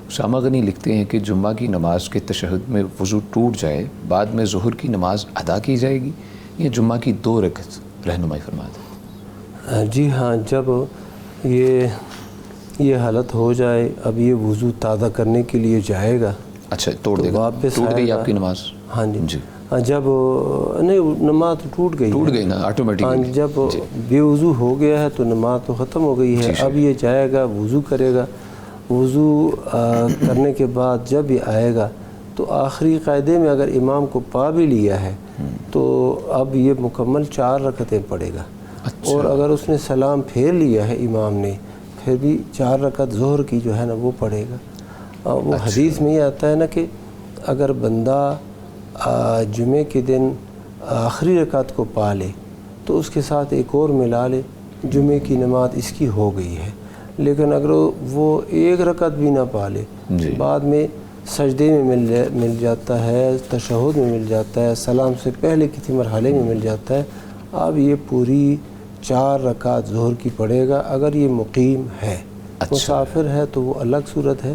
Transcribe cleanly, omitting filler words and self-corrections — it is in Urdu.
اسامہ غنی لکھتے ہیں کہ جمعہ کی نماز کے تشہد میں وضو ٹوٹ جائے بعد میں ظہر کی نماز ادا کی جائے گی یا جمعہ کی 2 رکعت رہنمائی فرما دیں؟ جی ہاں، جب یہ حالت ہو جائے، اب یہ وضو تازہ کرنے کے لیے جائے گا، اچھا توڑ دے گا، واپس ٹوٹ گئی آئے گا۔ آپ کی نماز؟ ہاں جی جی جب نہیں، نماز تو ٹوٹ گئی نا آٹومیٹکلی۔ ہاں، جب بے وضو ہو گیا ہے تو نماز تو ختم ہو گئی ہے۔ اب یہ جائے گا، وضو کرے گا، وضو کرنے کے بعد جب یہ آئے گا تو آخری قاعدے میں اگر امام کو پا بھی لیا ہے تو اب یہ مکمل 4 رکعتیں پڑھے گا۔ اور اگر اس نے سلام پھیر لیا ہے امام نے، پھر بھی 4 رکعت ظہر کی جو ہے نا وہ پڑھے گا۔ وہ حدیث میں یہ آتا ہے نا کہ اگر بندہ جمعے کے دن آخری رکعت کو پا لے تو اس کے ساتھ ایک اور ملا لے، جمعے کی نماز اس کی ہو گئی ہے۔ لیکن اگر وہ 1 رکعت بھی نہ پا لے، بعد میں سجدے میں مل جاتا ہے، تشہد میں مل جاتا ہے، سلام سے پہلے کسی مرحلے میں مل جاتا ہے، اب یہ پوری 4 رکعت ظہر کی پڑھے گا۔ اگر یہ مقیم ہے، مسافر ہے تو وہ الگ صورت ہے۔